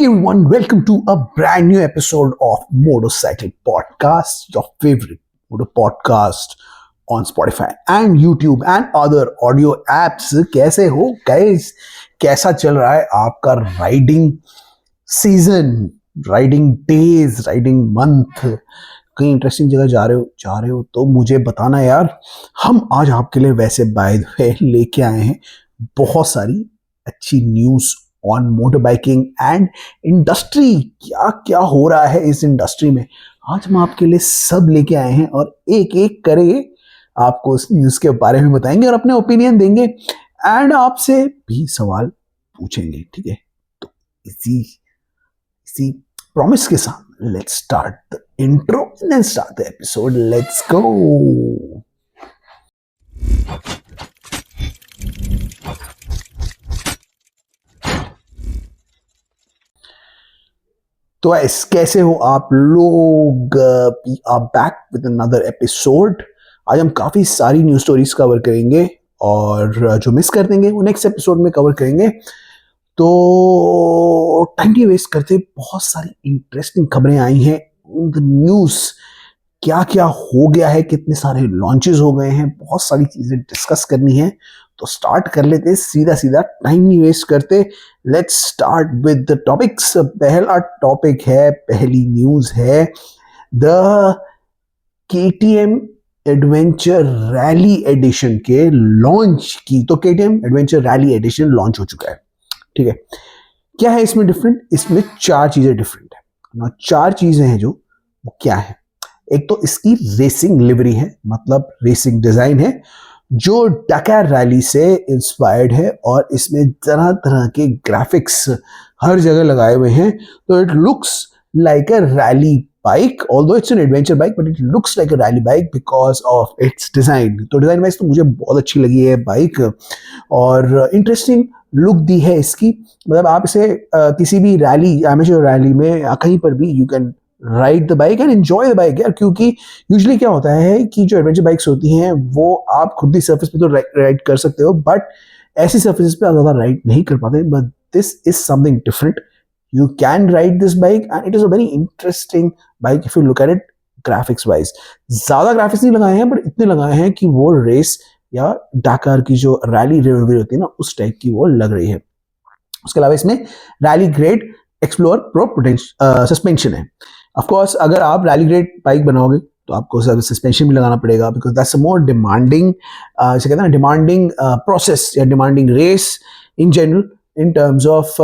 Hey everyone, welcome to a brand new episode of Motorcycle Podcast, your favorite motor podcast on Spotify and YouTube and other audio apps. कैसे हो guys? कैसा चल रहा है आपका riding season, riding days, riding month? कहीं interesting जगह जा रहे हो तो मुझे बताना यार। हम आज आपके लिए वैसे बाय द वे लेके आए हैं बहुत सारी अच्छी news on motor biking and industry. क्या क्या हो रहा है इस इंडस्ट्री में, आज हम आपके लिए सब लेके आए हैं और एक एक करके आपको उस न्यूज़ के बारे में बताएंगे और अपने ओपिनियन देंगे एंड आपसे भी सवाल पूछेंगे। ठीक है, तो इसी इसी प्रॉमिस के साथ let's start the intro and then start the episode. Let's go. तो कैसे हो आप लोग? We are back with another episode. आज हम काफ़ी सारी न्यूज़ स्टोरीज कवर करेंगे और जो मिस कर देंगे वो नेक्स्ट एपिसोड में कवर करेंगे। तो टाइम नहीं वेस्ट करते, बहुत सारी इंटरेस्टिंग खबरें आई हैं द न्यूज़। क्या क्या हो गया है, कितने सारे लॉन्चेस हो गए हैं, बहुत सारी चीज़ें डिस्कस करनी है। तो स्टार्ट कर लेते हैं सीधा सीधा, टाइम नहीं वेस्ट करते। Let's start with the topics. पहला टॉपिक है, पहली न्यूज़ है the KTM adventure rally edition के लॉन्च की। तो KTM adventure rally edition launch हो चुका है। ठीक है, क्या है इसमें डिफरेंट? इसमें चार चीजें डिफरेंट है ना। चार चीजें हैं जो वो क्या है। एक तो इसकी रेसिंग लिवरी है, मतलब रेसिंग डिजाइन है जो डकार रैली से इंस्पायर्ड है और इसमें तरह तरह के ग्राफिक्स हर जगह लगाए हुए हैं। तो it looks like a rally bike, although it's an adventure bike but it looks like a rally bike because of its design. तो डिजाइन वाइज तो मुझे बहुत अच्छी लगी है बाइक और इंटरेस्टिंग लुक दी है इसकी। मतलब आप इसे किसी भी रैली, एमेच्योर रैली में या कहीं पर भी you can ride the bike and enjoy the bike यार। क्योंकि यूजुअली क्या होता है कि जो एडवेंचर बाइक्स होती हैं वो आप खुद भी सर्फेस पे तो राइड कर सकते हो, बट ऐसी सर्फेस पे आप ज्यादा राइड नहीं कर पाते। But this is something different, you can ride this bike and it is a very interesting bike if you look at it graphics wise। ज्यादा ग्राफिक्स नहीं लगाए हैं बट इतने लगाए हैं कि वो रेस या डाकार की जो रैली रिव्यू होती है ना, उस टाइप की वो लग रही है। उसके अलावा इसमें rally grade explore pro suspension है। ऑफ कोर्स अगर आप रैली ग्रेड बाइक बनाओगे तो आपको सस्पेंशन भी लगाना पड़ेगा because that's a more demanding, इसे कहते हैं ना, डिमांडिंग प्रोसेस या demanding race in general in terms of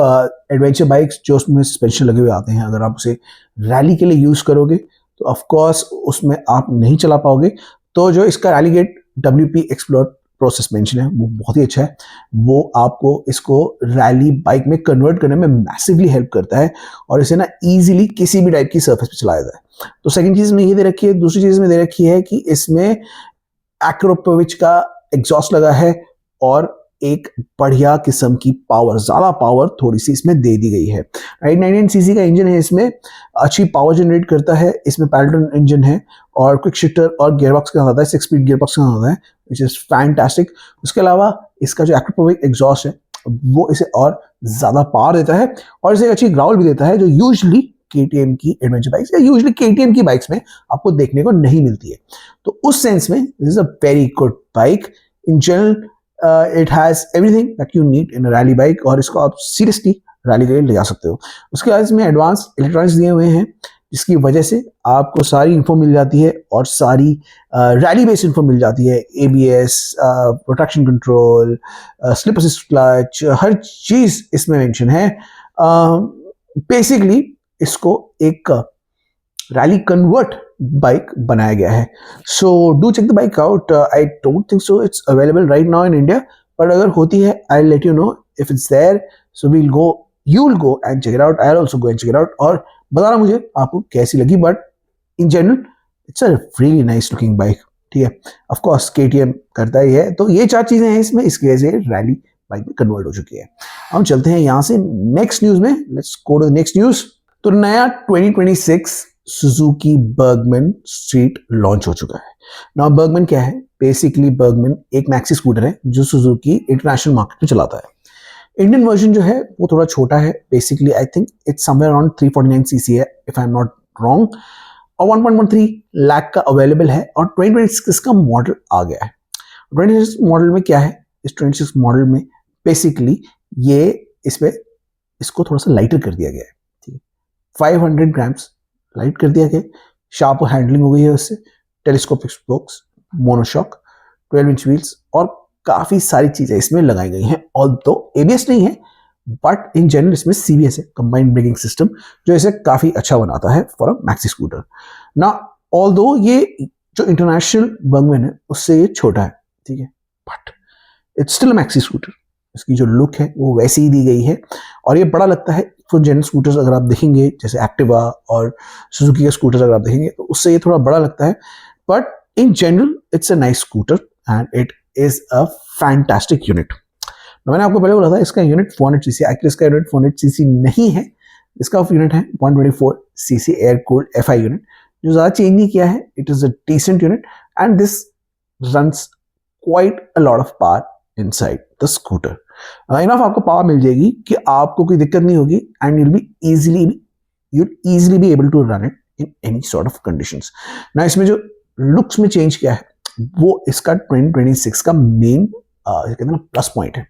adventure bikes जो उसमें सस्पेंशन लगे हुए आते हैं। अगर आप उसे रैली के लिए यूज़ करोगे तो ऑफ कोर्स उसमें आप नहीं चला पाओगे। तो जो इसका रैली गेट WP एक्सप्लोर प्रो सस्पेंशन है वो बहुत ही अच्छा है। वो आपको इसको रैली बाइक में कन्वर्ट करने में मैसिवली हेल्प करता है और इसे ना ईजिली किसी भी टाइप की सर्फेस पे चलाया जाता है। तो सेकंड चीज़ में ये दे रखी है। दूसरी चीज़ में दे रखी है कि इसमें एक्रोपोविच का एग्जॉस्ट लगा है और एक बढ़िया किस्म की पावर, ज्यादा पावर थोड़ी सी इसमें दे दी गई है। 990cc का इंजन है, इसमें अच्छी पावर जनरेट करता है। इसमें पैरेलल इंजन है और क्विक शिफ्टर और गियरबॉक्स के साथ आता है, 6 स्पीड गियरबॉक्स के साथ आता है, विच इज फैंटास्टिक। उसके अलावा इसका जो एक्रोपोविक एग्जॉस्ट है वो इसे और ज्यादा पावर देता है और इसे अच्छी ग्राउल भी देता है जो यूजुअली KTM की एडवेंचर बाइक्स या यूजुअली KTM की बाइक्स में आपको देखने को नहीं मिलती है। तो उस सेंस में this is a very good bike. In general it has everything that you need in a rally bike और इसको आप सीरियसली रैली के लिए ले जा सकते हो। उसके बाद इसमें एडवांस इलेक्ट्रॉनिक्स दिए हुए हैं जिसकी वजह से आपको सारी इन्फो मिल जाती है और सारी रैली बेस्ड इन्फो मिल जाती है। ABS, protection control, slip assist clutch, हर चीज़ इसमें मेंशन है। बेसिकली इसको एक रैली कन्वर्ट बाइक बनाया गया है। So do check the bike out. I don't think so it's available right now in India, but अगर होती है I let you know if it's there. So we'll go, you will go and check it out, I will also go and check it out और बताना मुझे आपको कैसी लगी। But in general it's a really nice looking bike. ठीक है, of course KTM करता ही है। तो ये चार चीजें हैं इसमें, इसकी वजह से रैली बाइक में कन्वर्ट हो चुकी है। हम चलते हैं यहाँ से नेक्स्ट न्यूज में। Let's go to the next news. तो नया 2026 सुजुकी बर्गमैन स्ट्रीट लॉन्च हो चुका है। नाउ बर्गमैन क्या है? बेसिकली बर्गमैन एक मैक्सी स्कूटर है जो सुजुकी इंटरनेशनल मार्केट में चलाता है। इंडियन वर्जन जो है वो थोड़ा छोटा है, basically I think it's somewhere around 349 CC है if I am not wrong, और 1.13 लाख का अवेलेबल है, और 2026 का मॉडल आ गया है। 26 मॉडल में क्या है, इस 26 मॉडल में बेसिकली ये इसमें इसको थोड़ा सा लाइटर कर दिया गया है, ठीक है, 500 ग्राम्स लाइट कर दिया गया, शार्प हैंडलिंग हो गई है उससे, telescopic spokes, monoshock, 12 inch wheels, और काफी सारी चीजें इसमें लगाई गई हैं। ऑल्दो एबीएस नहीं है, बट इन जनरल इसमें सीबीएस है, कंबाइंड ब्रेकिंग सिस्टम, जो इसे काफी अच्छा बनाता है फॉर अ मैक्सी स्कूटर। ना ऑल्दो ये जो इंटरनेशनल बर्गमैन है उससे ये छोटा है, ठीक है, but it's still maxi scooter. इसकी जो लुक है वो वैसी ही दी गई है, और ये बड़ा लगता है। तो जनरल स्कूटर्स अगर आप देखेंगे जैसे एक्टिवा और सुजुकी के स्कूटर्स अगर आप देखेंगे तो उससे ये थोड़ा बड़ा लगता है, but in general it's a nice scooter and it is a fantastic unit. मैंने आपको पहले बोला था इसका यूनिट 400 सीसी, एक्चुअली इसका यूनिट 400 सीसी नहीं है, इसका यूनिट है 124 cc air cooled FI unit, जो ज्यादा चेंज नहीं किया है। It is a decent unit and this runs quite a lot of power inside the scooter. Enough आपको पावर मिल जाएगी कि आपको कोई दिक्कत नहीं होगी, and you'll easily be able to run it in any sort of conditions। ना इसमें जो लुक्स में चेंज किया है वो इसका 2026 का मेन कहते हैं ना प्लस पॉइंट है।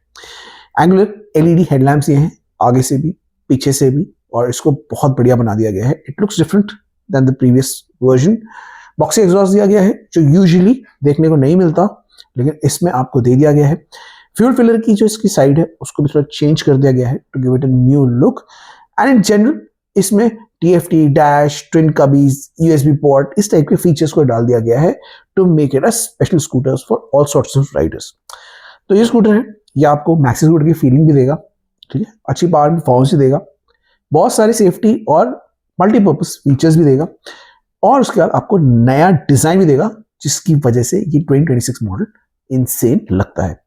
एंगुलर एलईडी हेडलैम्प्स ये हैं, आगे से भी पीछे से भी, और इसको बहुत बढ़िया बना दिया गया है। It looks different than the previous version. Boxy exhaust दिया गया है जो यूजुअली देखने को नहीं मिलता, लेकिन इसमें आपको दे दिया गया है। फ्यूल फिलर की जो इसकी साइड है उसको भी थोड़ा चेंज कर दिया गया है to give it a new look. And in general इसमें TFT dash, twin cubbies, USB port, इस टाइप के फीचर्स को डाल दिया गया है to make it a special scooters for all sorts of riders. तो ये स्कूटर है, ये आपको मैक्सी स्कूटर की फीलिंग भी देगा, ठीक है, अच्छी पावर परफॉर्मेंस भी देगा, बहुत सारी सेफ्टी और मल्टीपर्पज फीचर्स भी देगा, और उसके बाद आपको नया डिजाइन भी देगा, जिसकी वजह से ये 2026 मॉडल इनसेन लगता है।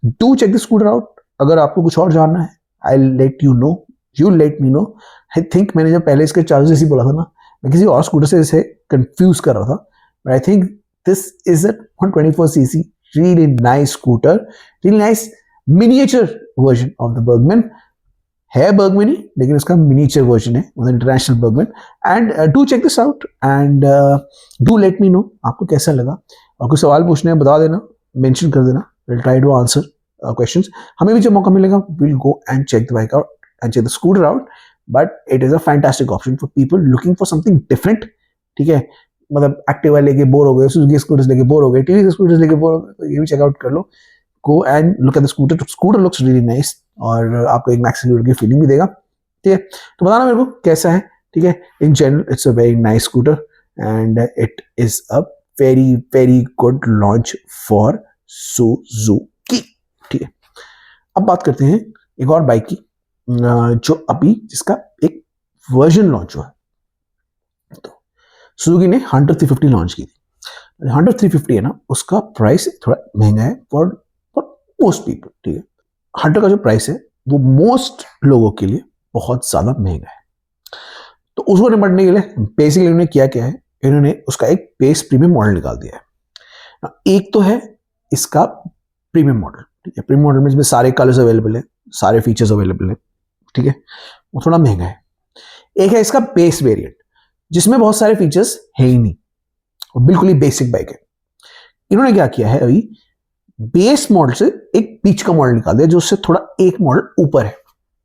Do check the scooter out. अगर आपको कुछ और जानना है, I let you know, you let me know. I think मैंने जब पहले इसके चार्जेस ऐसे बोला था ना, मैं किसी और स्कूटर से इसे कंफ्यूज कर रहा था, but I think this is a 124 CC really nice scooter, really nice miniature version of the Bergman। है Bergman ही, लेकिन इसका miniature version है, मतलब international Bergman। And do check this out and do let me know आपको कैसा लगा, और कोई सवाल पूछने हैं बता देना, मेंशन कर देना, will try to answer questions. हमें भी जब मौका मिलेगा will go and check the bike out and check the scooter out, but it is a fantastic option for people looking for something different, ठीक है। मतलब एक्टिवा लेके बोर हो गए, सुजुकी स्कूटर्स लेके बोर हो गए, टीवीएस स्कूटर्स लेके बोर हो गए, तो ये भी चेकआउट कर लो। Go and look at the scooter. Scooter looks really nice, और आपको एक मैक्सी स्कूटर की फीलिंग भी देगा, ठीक है। तो बताना मेरे को कैसा है, ठीक है। इन general it's a very nice scooter and it is a very very good launch for Suzuki, ठीक है। अब बात करते हैं एक और बाइक की, जो अभी जिसका एक वर्जन लॉन्च हुआ है। तो सुजुकी ने हंटर 350 लॉन्च की थी। हंटर 350 है ना, उसका प्राइस थोड़ा महंगा है फॉर मोस्ट पीपल, ठीक है। हंटर का जो प्राइस है वो मोस्ट लोगों के लिए बहुत ज्यादा महंगा है। तो उसको निपटने के लिए बेसिकली इन्होंने किया क्या है, इन्होंने उसका एक बेस प्रीमियम मॉडल निकाल दिया है। एक तो है इसका प्रीमियम मॉडल, ठीक है। प्रीमियम मॉडल में इसमें सारे कलर्स अवेलेबल है, सारे फीचर्स अवेलेबल है, ठीक है, वो थोड़ा महंगा है। एक है इसका बेस वेरिएंट, जिसमें बहुत सारे फीचर्स है ही नहीं, और बिल्कुल ही बेसिक बाइक है। इन्होंने क्या किया है, अभी बेस मॉडल से एक बीच का मॉडल निकाल दिया, जो उससे थोड़ा एक मॉडल ऊपर है,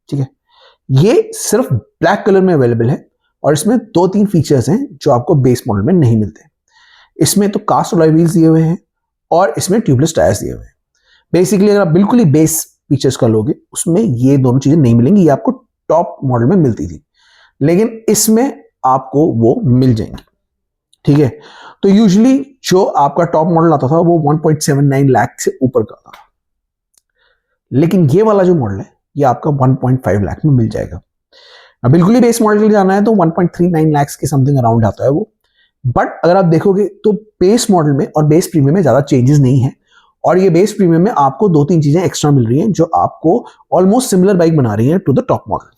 ठीक है। ये सिर्फ ब्लैक कलर में अवेलेबल है, और इसमें 2-3 फीचर्स हैं जो आपको बेस मॉडल में नहीं मिलते। इसमें तो कास्ट अलॉय व्हील्स दिए हुए हैं, और इसमें ट्यूबलेस टायर्स दिए हुए हैं। बेसिकली अगर आप बिल्कुल ही बेस फीचर्स का लोगे, उसमें ये दोनों चीजें नहीं मिलेंगी। ये आपको टॉप मॉडल में मिलती थी, लेकिन इसमें आपको वो मिल जाएंगी, ठीक है। तो यूजुअली जो आपका टॉप मॉडल आता था वो 1.79 लाख से ऊपर का था, लेकिन ये वाला जो मॉडल है ये आपका 1.5 लाख में मिल जाएगा। अब बिल्कुल ही बेस मॉडल के लिए जाना है तो 1.39 लाख के समथिंग अराउंड आता है वो। बट अगर आप देखोगे तो बेस मॉडल में और बेस प्रीमियम में ज्यादा चेंजेस नहीं है, और ये बेस प्रीमियम में आपको 2-3 चीजें एक्स्ट्रा मिल रही हैं जो आपको ऑलमोस्ट सिमिलर बाइक बना रही है टू द टॉप मॉडल।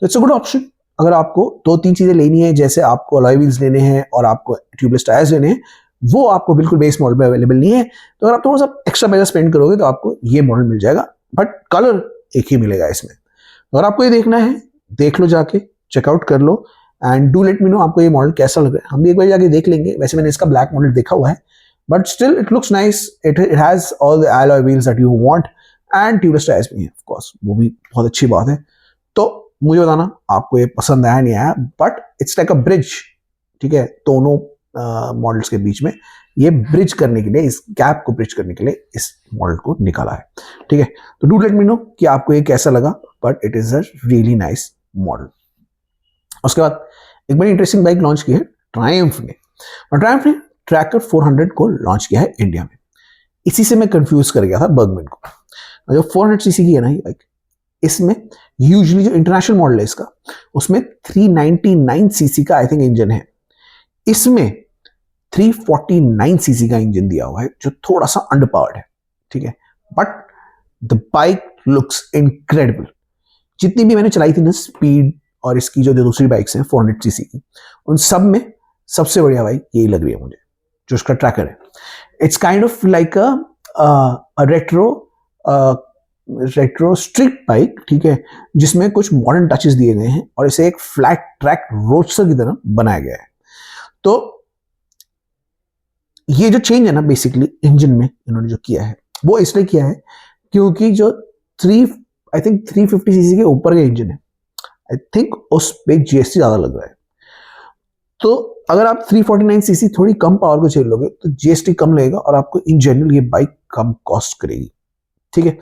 तो इट्स अ गुड ऑप्शन। अगर आपको 2-3 चीजें लेनी है, जैसे आपको अलॉय व्हील्स लेने हैं और आपको ट्यूबलेस टायर्स लेने हैं, वो आपको बिल्कुल बेस मॉडल में अवेलेबल नहीं है। तो अगर आप थोड़ा सा एक्स्ट्रा पैसा स्पेंड करोगे तो आपको ये मॉडल मिल जाएगा। बट कलर एक ही मिलेगा इसमें। अगर आपको ये देखना है देख लो, जाके चेकआउट कर लो and do let me know आपको ये मॉडल कैसा लग रहा है। हम भी एक बार जाके देख लेंगे। वैसे मैंने इसका ब्लैक मॉडल देखा हुआ है, but still it looks nice. It has all the alloy wheels that you want and tubeless tyres भी हैं ऑफ कोर्स, वो भी बहुत अच्छी बात है। तो मुझे बताना आपको ये पसंद आया नहीं आया, but it's like a bridge, ठीक है, दोनों मॉडल्स के बीच में ये ब्रिज करने के लिए, इस गैप को ब्रिज करने के लिए इस मॉडल को निकाला है, ठीक है। तो डू लेट मी नो कि आपको ये कैसा लगा, but it is a really nice model. उसके बाद एक बड़ी इंटरेस्टिंग बाइक लॉन्च की है ट्रायम्फ ने, और ट्रायम्फ ने ट्रैकर 400 को लॉन्च किया है इंडिया में। इसी से मैं कंफ्यूज कर गया था बर्गमैन को। जो 400 सीसी की है ना ये बाइक, इसमें यूजुअली जो इंटरनेशनल मॉडल है इसका, उसमें 399 सीसी का आई थिंक इंजन है। इसमें 349 सीसी का इंजन दिया हुआ है, जो थोड़ा सा अंडरपावर्ड है, ठीक है, but the bike looks incredible. जितनी भी मैंने चलाई थी ना स्पीड और इसकी जो दूसरी बाइक्स हैं 400 सीसी की, उन सब में सबसे बढ़िया बाइक यही लग रही है मुझे, जो उसका ट्रैकर है। It's kind of like a retro street bike, ठीक है, जिसमें कुछ मॉडर्न टचेस दिए गए हैं और इसे एक फ्लैट ट्रैक रोडस्टर की तरह बनाया गया है। तो ये जो चेंज है ना बेसिकली इंजन में इन्होंने जो किया है, वो इसलिए किया है क्योंकि जो 350 सीसी के ऊपर का इंजन है, आई थिंक उस पे जीएसटी ज्यादा लग रहा है। तो अगर आप 349 सीसी थोड़ी कम पावर को झेल लोगे तो जीएसटी कम लगेगा और आपको इन जनरल ये बाइक कम कॉस्ट करेगी, ठीक है।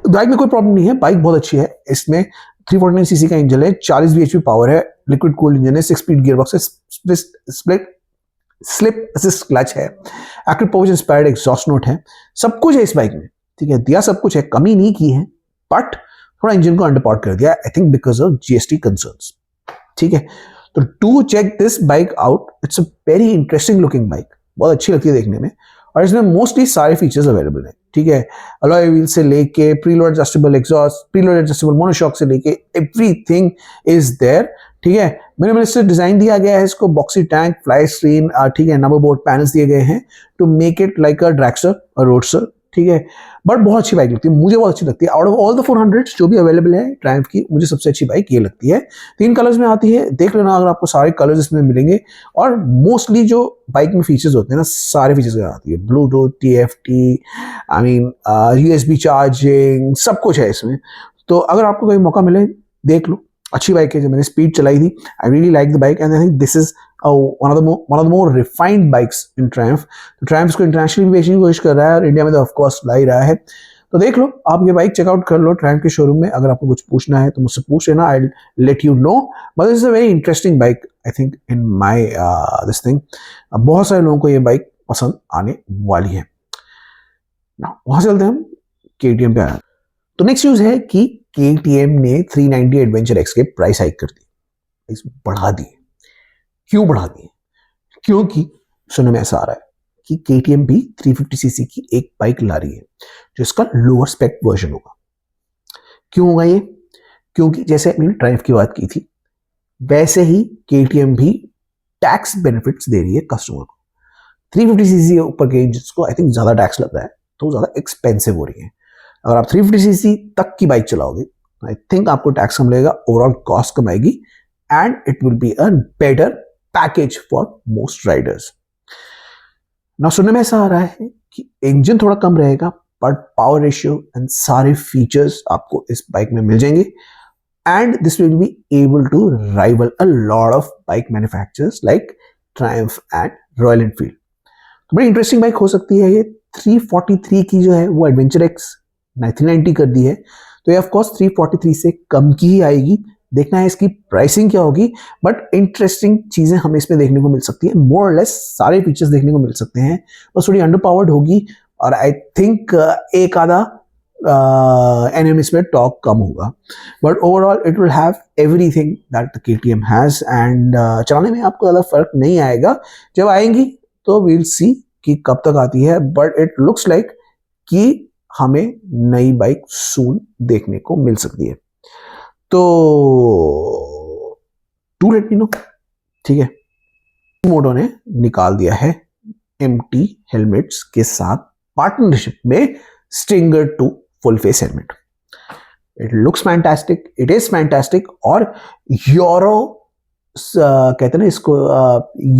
बाइक में कोई प्रॉब्लम नहीं है, बाइक बहुत अच्छी है। इसमें 349 सीसी का इंजन है, 40 bhp पावर है, लिक्विड कूल्ड इंजन है, 6 स्पीड गियरबॉक्स है, स्लिप असिस्ट क्लच है, active power inspired exhaust note है, सब कुछ है इस बाइक में, ठीक है, दिया सब कुछ है, कमी नहीं की है, बट थोड़ा इंजन को अंडरपावर्ड कर दिया I think because of GST concerns, ठीक है। तो to check this bike out, it's a very interesting looking bike, बहुत अच्छी लगती है देखने में, और इसमें मोस्टली सारे फीचर्स अवेलेबल हैं, ठीक है। अलॉय व्हील से लेके preload adjustable exhaust, preload adjustable monoshock से लेके एवरीथिंग इज देयर, ठीक है। मिनिमलिस्टिक डिजाइन दिया गया है इसको, बॉक्सी टैंक, फ्लाई स्क्रीन, ठीक है, नंबर बोर्ड पैनल्स दिए गए हैं to make it like a dragster और रोडस्टर, ठीक है। बट बहुत अच्छी बाइक लगती है, मुझे बहुत अच्छी लगती है। आउट ऑफ ऑल द 400 जो भी अवेलेबल है ट्रायम्फ की, मुझे सबसे अच्छी बाइक ये लगती है। 3 कलर्स में आती है, देख लेना अगर आपको सारे कलर्स इसमें मिलेंगे, और मोस्टली जो बाइक में फीचर्स होते हैं ना सारे फीचर्स आती है, Bluetooth, TFT, I mean USB charging, सब कुछ है इसमें। तो अगर आपको कोई मौका मिले देख लो, अच्छी बाइक है। जब मैंने स्पीड चलाई थी, I really like the bike and I think this is one of the more refined bikes in Triumph। तो Triumph इसको इंटरनेशनली भी बेचने की कोशिश कर रहा है और इंडिया में तो ऑफ कोर्स ला ही रहा है। तो देख लो, आप ये बाइक चेकआउट कर लो Triumph के शोरूम में। अगर आपको कुछ पूछना है तो मुझसे पूछ लेना, आई let you no. But this is a very interesting bike I think in my this thing. बहुत सारे लोगों को ये बाइक पसंद आने वाली है। वहां से चलते हैं हम KTM पे आया। तो नेक्स्ट न्यूज है कि KTM ने 390 एडवेंचर एक्स के प्राइस हाइक कर दी, बढ़ा दी। क्यों बढ़ा दी? क्योंकि सुनने में ऐसा आ रहा है कि KTM भी 350 सीसी की एक बाइक ला रही है जो इसका लोअर स्पेक वर्जन होगा। क्यों होगा ये? क्योंकि जैसे मैंने ट्रायम्फ की बात की थी, वैसे ही KTM भी टैक्स बेनिफिट्स दे रही है कस्टमर को। 350 सीसी ऊपर के इंजन को आई थिंक ज्यादा टैक्स लग रहा है, तो ज्यादा एक्सपेंसिव हो रही है। अगर आप 350 सीसी तक की बाइक चलाओगे आई थिंक आपको टैक्स कम लगेगा, ओवरऑल कॉस्ट कम आएगी, and it will be a better package for most Riders. ना सुनने में ऐसा आ रहा है कि इंजन थोड़ा कम रहेगा, बट पावर रेशियो एंड सारे फीचर्स आपको इस बाइक में मिल जाएंगे, and this will be able to rival a lot of bike manufacturers like Triumph and Royal Enfield. तो बड़ी इंटरेस्टिंग बाइक हो सकती है ये। 343 की जो है वो एडवेंचर एक्स 390 कर दी है, तो ये ऑफकोर्स 343 से कम की ही आएगी। देखना है इसकी प्राइसिंग क्या होगी, बट इंटरेस्टिंग चीजें हमें इसमें देखने को मिल सकती है। मोर और लेस सारे फीचर्स देखने को मिल सकते हैं, बस थोड़ी अंडर पावर्ड होगी, और आई थिंक एक आधा एनएम इसमें टॉक कम होगा, but overall it will have everything that the KTM has, and चलाने में आपको ज्यादा फर्क नहीं आएगा। जब आएंगी तो वील सी कि कब तक आती है, बट इट लुक्स लाइक कि हमें नई बाइक सून देखने को मिल सकती है। तो टू लेट मी नो, ठीक है। मोटो ने निकाल दिया है MT हेलमेट्स के साथ पार्टनरशिप में stringer 2 full face helmet. It looks fantastic, it is fantastic. और यूरो कहते हैं ना इसको,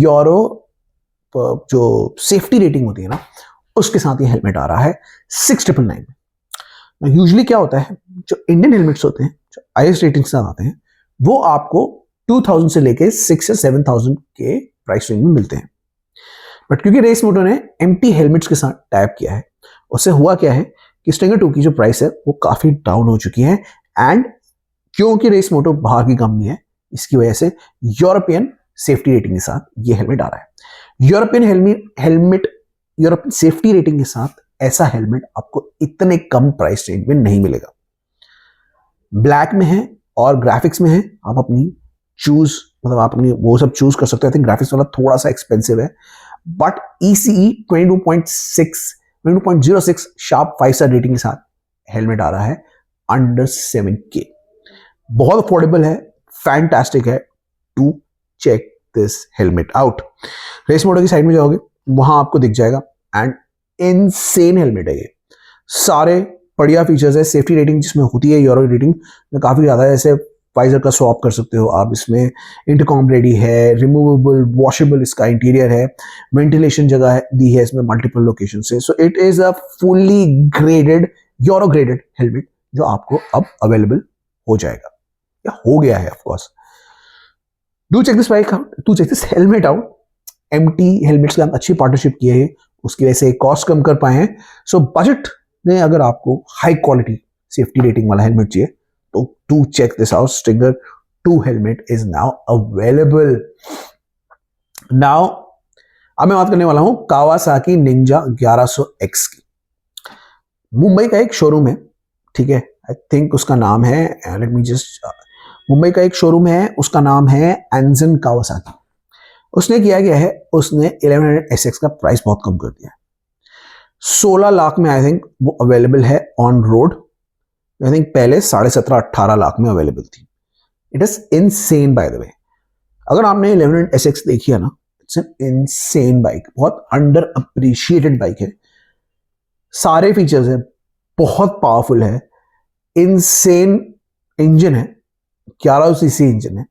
यूरो जो सेफ्टी रेटिंग होती है ना, उसके साथ ये हेलमेट आ रहा है 6999 में। यूजुअली क्या होता है, जो इंडियन हेलमेट्स होते हैं जो आईएस रेटिंग के साथ आते हैं, वो आपको 2000 से लेके 6 या 7000 के प्राइस रेंज में मिलते हैं। बट क्योंकि रेस मोटो ने एम्प्टी हेलमेट्स के साथ टाइप किया है, उससे हुआ क्या है कि स्ट्रिंगर 2 की जो प्राइस है वो काफी डाउन हो चुकी है। एंड क्योंकि रेस मोटो बाहर की कंपनी है, इसकी वजह से यूरोपियन सेफ्टी रेटिंग के साथ ये हेलमेट आ रहा है। European helmet European safety rating के साथ ऐसा हेलमेट आपको इतने कम प्राइस रेंज में नहीं मिलेगा। ब्लैक में है और ग्राफिक्स में है, आप अपनी चूज, मतलब आप अपनी वो सब चूज कर सकते हो। आई थिंक ग्राफिक्स वाला थोड़ा सा एक्सपेंसिव है, but ECE 22.06 sharp 5 star rating के साथ हेलमेट आ रहा है अंडर 7K। बहुत अफोर्डेबल है, फैंटास्टिक है। To check this helmet out. Race moto की साइड में जाओगे, वहां आपको दिख जाएगा। एंड इनसेन हेलमेट है ये, सारे बढ़िया फीचर्स है। सेफ्टी रेटिंग जिसमें होती है यूरो रेटिंग में काफी ज्यादा है, जैसे वाइजर का स्वैप कर सकते हो आप, इसमें इंटरकॉम रेडी है, रिमूवेबल वॉशेबल इसका इंटीरियर है, वेंटिलेशन जगह दी है इसमें मल्टीपल लोकेशन से। So it is a fully graded euro graded helmet जो आपको अब अवेलेबल हो जाएगा या हो गया है। Of course do check this bike out, do check this helmet out. MT helmets के साथ अच्छी पार्टनरशिप की है, उसकी वजह से कॉस्ट कम कर पाए हैं। सो बजट में अगर आपको हाई क्वालिटी सेफ्टी रेटिंग वाला हेलमेट चाहिए तो do check this out. Stringer 2 helmet is now available. Now अब मैं बात करने वाला हूं कावासाकी निंजा 1100X की। मुंबई का एक शोरूम है, ठीक है, आई थिंक उसका नाम है, लेट मी जस्ट, मुंबई का एक शोरूम है, उसका नाम है एंजन कावासाकी। उसने किया गया है, उसने 1100SX का प्राइस बहुत कम कर दिया है। 16 लाख में आई थिंक वो अवेलेबल है ऑन रोड। आई थिंक पहले 17.5-18 लाख में अवेलेबल थी। It is insane by the way. अगर आपने 1100SX देखी है ना, इट्स एन इनसेन बाइक, बहुत अंडर अप्रिशिएटेड बाइक है। सारे फीचर्स है, बहुत पावरफुल है, इनसेन इंजन है, 1100cc इंजन है,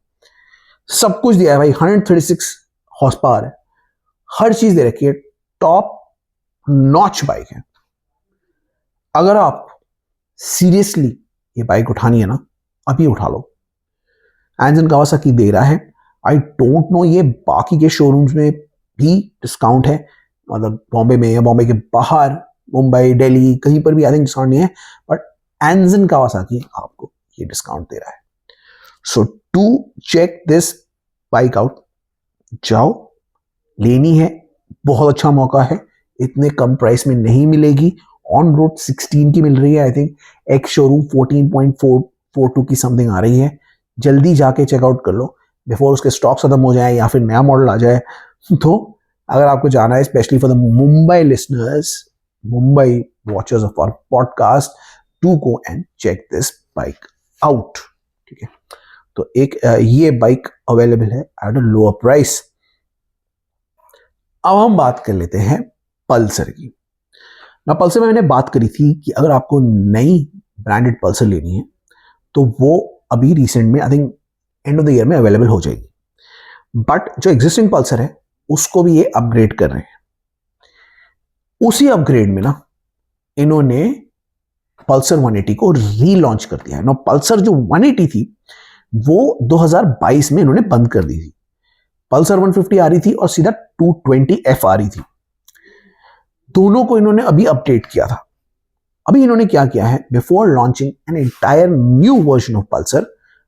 सब कुछ दिया है भाई। 136 हॉर्स पावर है, हर चीज दे रखी है, टॉप नॉच बाइक है। अगर आप सीरियसली ये बाइक उठानी है ना, अभी उठा लो, एंजन कावासाकी दे रहा है। आई डोंट नो ये बाकी के शोरूम्स में भी डिस्काउंट है, मतलब बॉम्बे में या बॉम्बे के बाहर, मुंबई, दिल्ली, कहीं पर भी आई थिंक डिस्काउंट नहीं है, बट एंजन कावासाकी आपको ये डिस्काउंट दे रहा है। So to check this bike out, जाओ, लेनी है, बहुत अच्छा मौका है, इतने कम प्राइस में नहीं मिलेगी। ऑन रोड 16 की मिल रही है, आई थिंक एक शोरूम 14.42 की समथिंग आ रही है। जल्दी जाके चेकआउट कर लो बिफोर उसके स्टॉक खत्म हो जाए या फिर नया मॉडल आ जाए। तो अगर आपको जाना है, specially for the Mumbai listeners, Mumbai watchers of our podcast, do go and check this bike out, ठीक है। तो एक ये बाइक अवेलेबल है एट अ लोअर प्राइस। अब हम बात कर लेते हैं पल्सर की। ना पल्सर में मैंने बात करी थी कि अगर आपको नई ब्रांडेड पल्सर लेनी है तो वो अभी रिसेंट में I think end of the year में अवेलेबल हो जाएगी। बट जो एग्जिस्टिंग पल्सर है उसको भी ये अपग्रेड कर रहे हैं। उसी अपग्रेड में ना इन्होंने पल्सर 180 को रीलॉन्च कर दिया है। ना पल्सर जो 180 थी वो 2022 में इन्होंने बंद कर दी थी। पल्सर 150 आ रही थी और सीधा 220F आ रही थी। दोनों को इन्होंने अभी अपडेट किया था। अभी इन्होंने क्या किया है, before launching an entire new version of Pulsar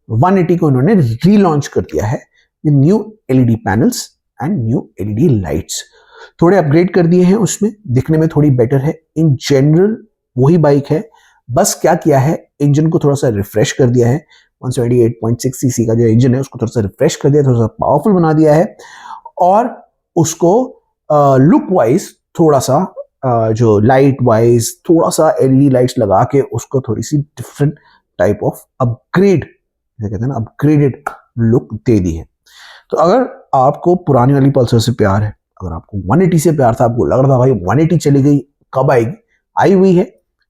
180 को इन्होंने रीलॉन्च कर दिया है with new LED panels and new LED lights. थोड़े अपग्रेड कर दिए हैं, उसमें दिखने में थोड़ी बेटर है। इन जनरल वही बाइक है, बस क्या किया है, इंजन को थोड़ा सा रिफ्रेश कर दिया है। 178.6 का जो इंजन है उसको थोड़ा सा रिफ्रेश कर दिया, थोड़ा सा पावरफुल बना दिया है, और उसको लुक वाइज थोड़ा सा जो लाइट वाइज थोड़ा सा एलईडी लाइट्स लगा के उसको थोड़ी सी डिफरेंट टाइप ऑफ अपग्रेड, कहते हैं ना, अपग्रेडेड लुक दे दी है। तो अगर आपको पुरानी वाली पल्सर से प्यार है, अगर आपको 180 से प्यार था, आपको लग रहा था भाई 180 चली गई, कब आएगी, आई हुई है,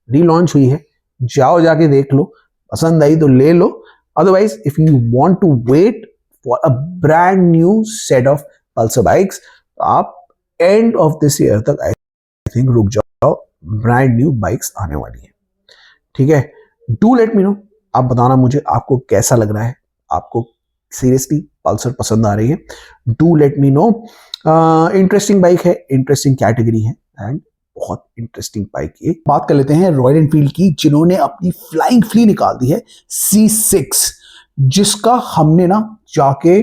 रीलॉन्च हुई है, जाओ जाके देख लो। पसंद आई तो ले लो, otherwise if you want to wait for a brand new set of Pulsar bikes, आप एंड ऑफ दिस ईयर तक आई थिंक रुक जाओ, ब्रांड न्यू बाइक्स आने वाली है। ठीक है, डू लेट मी नो, आप बताना मुझे आपको कैसा लग रहा है, आपको सीरियसली पल्सर पसंद आ रही है, do let me no. Interesting bike है, इंटरेस्टिंग कैटेगरी है एंड बहुत इंटरेस्टिंग बाइक है। बात कर लेते हैं रॉयल एनफील्ड की, जिन्होंने अपनी फ्लाइंग फ्ली निकाल दी है C6, जिसका हमने ना जाके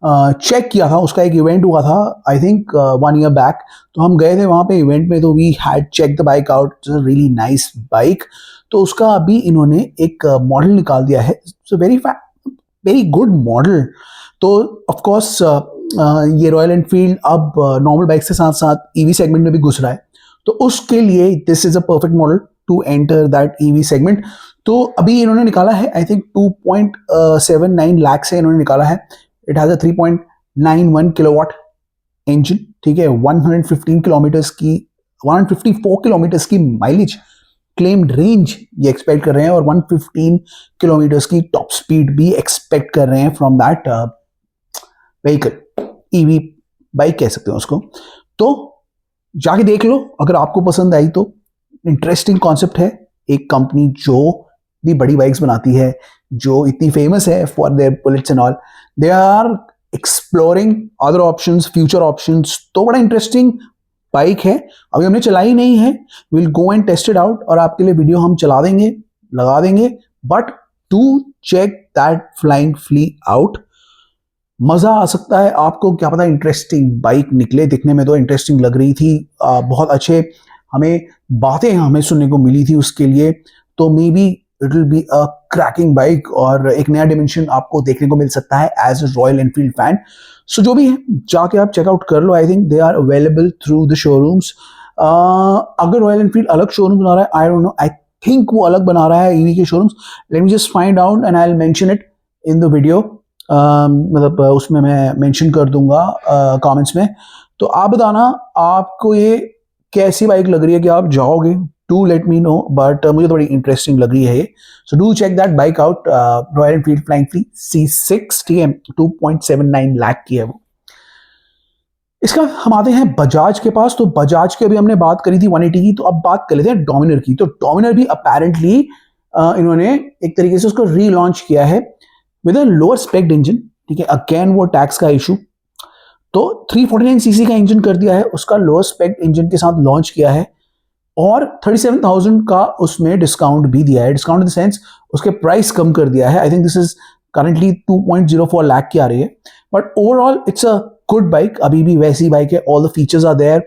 चेक किया था। उसका एक इवेंट हुआ था आई थिंक 1 year बैक, तो हम गए थे वहां पे इवेंट में, तो we had check the bike out, really nice bike. तो उसका अभी इन्होंने एक मॉडल निकाल दिया है, सो वेरी गुड मॉडल। तो ऑफ कोर्स ये रॉयल एनफील्ड अब नॉर्मल बाइक के साथ साथ ईवी सेगमेंट में भी घुस रहा है, तो उसके लिए this is a perfect model to enter that EV segment. तो अभी इन्होंने निकाला है आई थिंक 2.79 लाख से इन्होंने निकाला है। It has a 3.91 kilowatt engine, ठीक है, 115 किलोमीटर्स की 154 किलोमीटर्स की माइलेज क्लेम्ड रेंज ये एक्सपेक्ट कर रहे हैं, और 115 किलोमीटर्स की टॉप स्पीड भी एक्सपेक्ट कर रहे हैं from that vehicle, EV bike कह सकते हैं उसको। तो जाके देख लो, अगर आपको पसंद आई तो। इंटरेस्टिंग कॉन्सेप्ट है, एक कंपनी जो भी बड़ी बाइक्स बनाती है, जो इतनी फेमस है for their bullets and all, they are exploring other options, future options. तो बड़ा इंटरेस्टिंग बाइक है, अभी हमने चलाई नहीं है, will go and test it out और आपके लिए वीडियो हम चला देंगे, लगा देंगे, but to check that Flying Flea out. मजा आ सकता है आपको, क्या पता इंटरेस्टिंग बाइक निकले। दिखने में तो इंटरेस्टिंग लग रही थी, बहुत अच्छे हमें बातें हमें सुनने को मिली थी उसके लिए, तो may be it will be a cracking bike और एक नया डिमेंशन आपको देखने को मिल सकता है as a Royal Enfield fan. So जो भी है जाके आप चेकआउट कर लो, I think they are available through the showrooms. अगर रॉयल एनफील्ड अलग शोरूम बना रहा है, I don't know, I think वो अलग बना रहा है ईवी के showrooms. Let me just find out and I will mention it in the video, मतलब उसमें मैं मेंशन कर दूंगा कमेंट्स में। तो आप बताना आपको ये कैसी बाइक लग रही है कि आप जाओगे, do let me know, but मुझे तो बड़ी इंटरेस्टिंग लग रही है ये। So do check that bike out, Royal Enfield Flying Flea C6 TM, 2.79 lakh की है वो। इसका हम आते हैं बजाज के पास। तो बजाज की अभी हमने बात करी थी 180 की, तो अब बात कर लेते हैं डोमिनर की। तो डोमिनर भी अपेरेंटली इन्होंने एक तरीके से उसको रीलॉन्च किया है with a lower specced engine, ठीक है, अगेन वो टैक्स का इशू। तो 349 सीसी का इंजन कर दिया है, उसका लोअर स्पेक्ड इंजन के साथ लॉन्च किया है, और 37,000 का उसमें डिस्काउंट भी दिया है। डिस्काउंट इन द सेंस उसके प्राइस कम कर दिया है। I think this is currently 2.04 lakh की आ रही है, but overall it's a good bike, अभी भी वैसी बाइक है, all the features are there,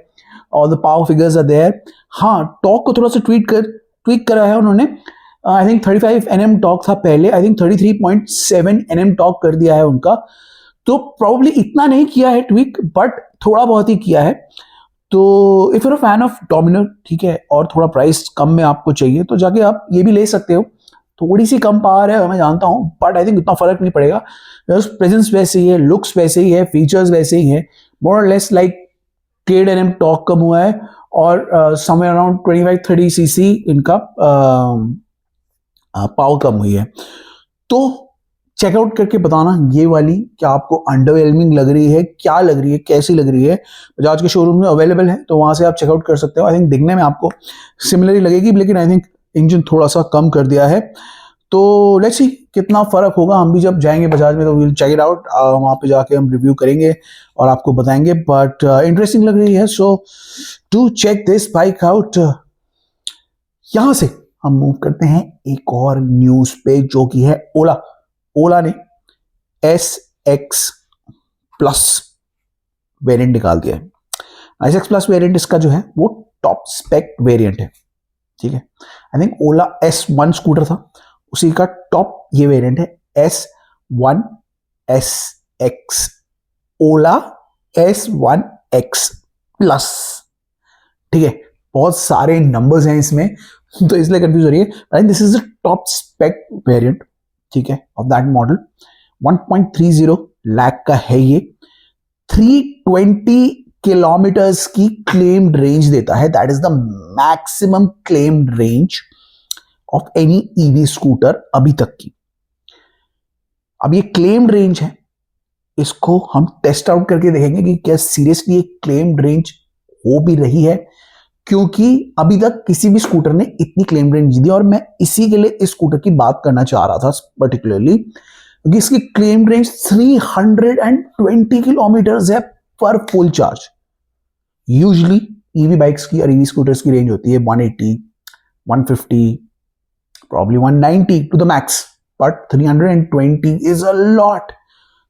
all the power figures are there. हाँ, टॉर्क को थोड़ा सा ट्वीक करा है उन्होंने। आई थिंक 35 Nm टॉर्क था पहले, आई थिंक 33.7 Nm टॉर्क कर दिया है उनका। तो प्रॉब्ली इतना नहीं किया है ट्वीक, बट थोड़ा बहुत ही किया है। तो if you're a fan of Dominar, ठीक है, और थोड़ा प्राइस कम में आपको चाहिए, तो जाके आप ये भी ले सकते हो। थोड़ी सी कम पावर है मैं जानता हूँ, बट आई थिंक उतना फर्क नहीं पड़ेगा। प्रेजेंस वैसे ही है, लुक्स वैसे ही है, फीचर्स वैसे ही है, मोर और लेस लाइक 8 Nm टॉर्क कम हुआ है, और समवेयर अराउंड 25-30 सीसी इनका पावर कम हुई है। तो चेकआउट करके बताना ये वाली क्या आपको अंडरवेलमिंग लग रही है, क्या लग रही है, कैसी लग रही है। बजाज के शोरूम में अवेलेबल है, तो वहां से आप चेकआउट कर सकते हो। आई थिंक दिखने में आपको सिमिलर लगेगी, लेकिन आई थिंक इंजन थोड़ा सा कम कर दिया है। तो लेट्स सी कितना फर्क होगा। हम भी जब जाएंगे बजाज में तो विल चेक इट आउट, वहां पे जाके हम रिव्यू करेंगे और आपको बताएंगे, बट इंटरेस्टिंग लग रही है। So to check this bike out. यहां से हम मूव करते हैं एक और न्यूज पे, जो कि है ओला। ओला ने SX प्लस वेरिएंट निकाल दिया है। SX प्लस वेरिएंट इसका जो है वो टॉप स्पेक वेरिएंट है, ठीक है। I think Ola S1 scooter था, उसी का टॉप ये वेरिएंट है S1 SX, ओला S1X प्लस, ठीक है। बहुत सारे नंबर्स हैं इसमें तो इसलिए कंफ्यूज हो रही है। I think this is the top spec variant, ठीक है, ऑफ दैट मॉडल। 1.30 लाख का है ये, 320 किलोमीटर्स की क्लेम्ड रेंज देता है, that is the maximum claimed range. Of any EV scooter अभी तक की। अब ये क्लेम्ड रेंज है, इसको हम टेस्ट आउट करके देखेंगे कि क्या सीरियसली ये क्लेम्ड रेंज हो भी रही है, क्योंकि अभी तक किसी भी स्कूटर ने इतनी क्लेम रेंज नहीं दी। और मैं इसी के लिए इस स्कूटर की बात करना चाह रहा था पर्टिकुलरली, क्योंकि इसकी क्लेम रेंज 320 किलोमीटर है पर full charge. Usually EV bikes की और ईवी स्कूटर्स की रेंज होती है 180, 150, probably 190 to the max, but 320 is a lot.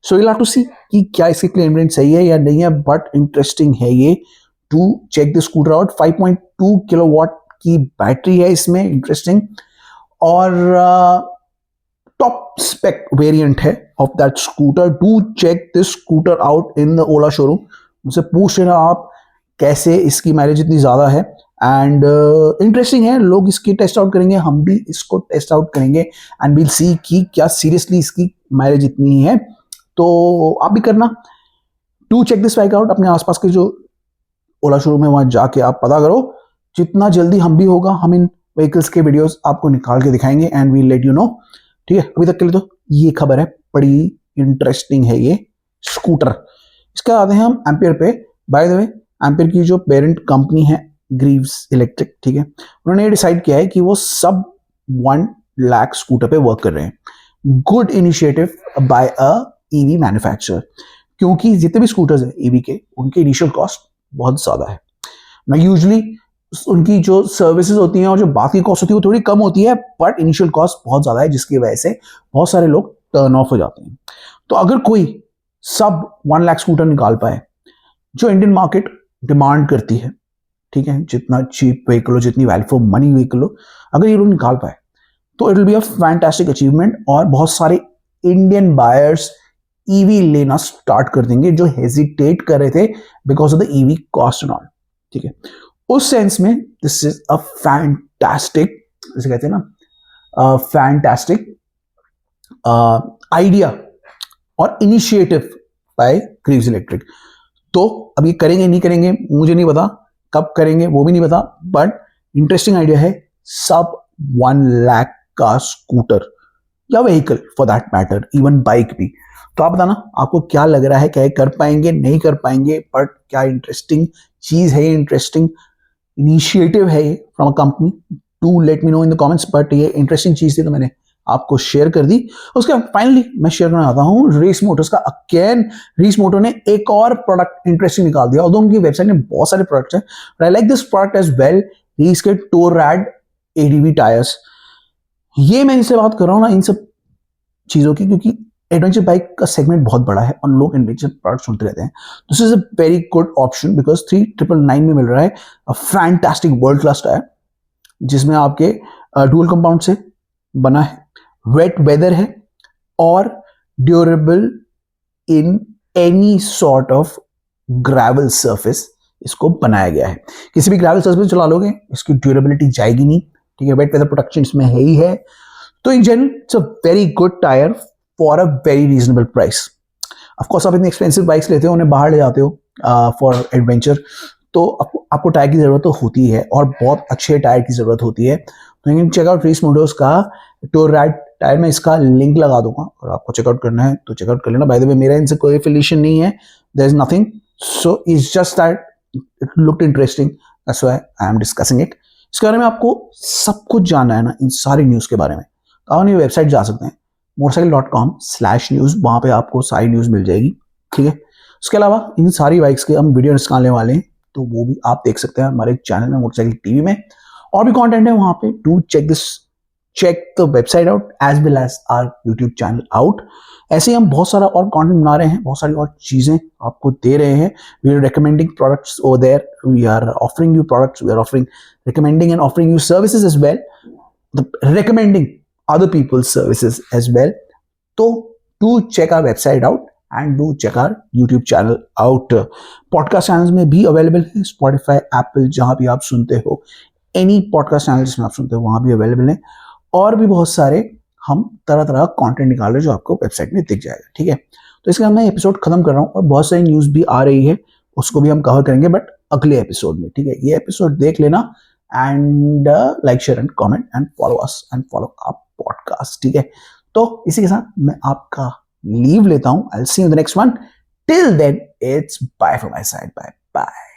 So you have to see कि क्या इसकी क्लेम रेंज सही है या नहीं है, बट इंटरेस्टिंग है ये to check the scooter out. 5.2 kilowatt की बैटरी है इसमें, इंटरेस्टिंग। और टॉप स्पेक वेरिएंट है of that scooter. Do check this scooter out in the Ola showroom. मुझसे पूछ लेना आप कैसे इसकी माइलेज इतनी ज्यादा है, एंड इंटरेस्टिंग है। लोग इसकी टेस्ट आउट करेंगे, हम भी इसको टेस्ट आउट करेंगे, एंड विल सी कि क्या सीरियसली इसकी माइलेज इतनी है। तो आप भी करना, to check this bike out. अपने आसपास के जो ओला शोरूम है वहां जाके आप पता करो। जितना जल्दी हम भी होगा, हम इन व्हीकल्स के वीडियोस आपको निकाल के दिखाएंगे and we let you know. ठीक है, अभी तक के लिए तो ये खबर है, बड़ी इंटरेस्टिंग है ये स्कूटर। इसके आते हैं हम एम्पियर पे। बाय द वे, एम्पियर की जो पेरेंट कंपनी है ग्रीव्स इलेक्ट्रिक, ठीक है, उन्होंने ये डिसाइड किया है कि वो सब 1 लाख स्कूटर पे वर्क कर रहे हैं। Good initiative by a EV manufacturer, क्योंकि जितने भी स्कूटर्स हैं ईवी के, उनके इनिशियल कॉस्ट बहुत ज्यादा है। ना यूजली उनकी जो सर्विसेज होती हैं और जो बाकी कॉस्ट होती है वो थोड़ी कम होती है, बट इनिशियल कॉस्ट बहुत ज्यादा है, जिसकी वजह से बहुत सारे लोग टर्न ऑफ हो जाते हैं। तो अगर कोई सब 1 लाख स्कूटर निकाल पाए, जो इंडियन मार्केट डिमांड करती है, ठीक है, जितना चीप व्हीकल हो, जितनी वैल्यू फॉर मनी व्हीकल हो, अगर ये लोग निकाल पाए तो it will be a fantastic achievement. और बहुत सारे इंडियन बायर्स ईवी लेना स्टार्ट कर देंगे जो हेजिटेट कर रहे थे because of the EV cost and all. ठीक है, उस सेंस में दिस इज अ फैंटास्टिक, जैसे कहते हैं ना, फैंटास्टिक आइडिया और इनिशिएटिव बाय ग्रीव्स इलेक्ट्रिक। तो अब ये करेंगे नहीं करेंगे मुझे नहीं पता, कब करेंगे वो भी नहीं पता, बट इंटरेस्टिंग आइडिया है। सब 1 लाख का स्कूटर या vehicle for that matter, even bike भी। तो आप बताना आपको क्या लग रहा है, क्या कर पाएंगे नहीं कर पाएंगे, बट क्या इंटरेस्टिंग चीज है, इंटरेस्टिंग इनिशिएटिव है from a company. To let me know in the comments, but ये इंटरेस्टिंग चीज थी तो मैंने आपको शेयर कर दी। उसके बाद फाइनली मैं शेयर करना चाहता हूँ रेस मोटर्स का। अगेन रेस मोटर ने एक और प्रोडक्ट इंटरेस्टिंग निकाल दिया, और उनकी वेबसाइट में बहुत सारे प्रोडक्ट्स हैं, but I like this product as well. Race के टोरैड एडीवी टायर्स, ये मैं इनसे बात कर रहा हूँ ना इन सब चीजों की, क्योंकि एडवेंचर बाइक का सेगमेंट बहुत बड़ा है और लोग एडवेंचर प्रोडक्ट सुनते रहते हैं। This is a very good option because 3999 में मिल रहा है फैंटास्टिक वर्ल्ड क्लास टायर, जिसमें आपके डुअल कंपाउंड से बना है, वेट वेदर है, और durable in any sort of gravel surface इसको बनाया गया है। किसी भी ग्रेवल सरफेस चला लोगे इसकी ड्यूरेबिलिटी जाएगी नहीं। ठीक है, वेट वेदर प्रोटेक्शन इसमें है ही है। तो इन general it's a very good tyre for a very reasonable price. Of course आप इतनी एक्सपेंसिव बाइक्स लेते हो, उन्हें बाहर ले जाते हो फॉर एडवेंचर, तो आपको टायर की जरूरत तो होती है और बहुत अच्छे टायर की जरूरत होती है। तो you can check out Race Motors का टोरैड टायर, में इसका लिंक लगा दूंगा और आपको चेकआउट करना है तो चेकआउट कर लेना। बाय द वे मेरा इनसे कोई एफिलिएशन नहीं है, there is nothing, so it's just that it looked interesting, that's why I am discussing it. इसके बारे में आपको सब कुछ जानना है ना, इन सारी न्यूज़ के बारे में, तो आप ये वेबसाइट जा सकते हैं motorcycle.com/news, वहां पे आपको सारी न्यूज़ मिल जाएगी। ठीक है, उसके अलावा इन सारी बाइक्स के हम वीडियो निकालने वाले हैं, तो वो भी आप देख सकते हैं हमारे चैनल में, मोटरसाइकिल टीवी में। और भी कंटेंट है वहां पे, do check the website out as well as our YouTube channel out. ऐसे ही हम बहुत सारा और कंटेंट बना रहे हैं, बहुत सारी और चीजें आपको दे रहे हैं। We are recommending products over there, we are offering you products, we are offering recommending and offering you services as well, recommending other people's services as well. So do check our website out and do check our YouTube channel out. Podcast channels में भी available है, Spotify, Apple, जहां भी आप सुनते हो, any podcast channel जिसमें आप सुनते हो वहां भी अवेलेबल है। और भी बहुत सारे हम तरह तरह का कंटेंट निकाल रहे हैं जो आपको वेबसाइट में दिख जाएगा। ठीक है, तो इसके बाद मैं एपिसोड खत्म कर रहा हूँ और बहुत सारी न्यूज भी आ रही है, उसको भी हम कवर करेंगे बट अगले एपिसोड में। ठीक है, ये एपिसोड देख लेना and like share and comment and follow us and follow up podcast, ठीक है। तो इसी के साथ मैं आपका लीव लेता हूं। I will see you in the next one. Till then it's bye from my side, bye bye.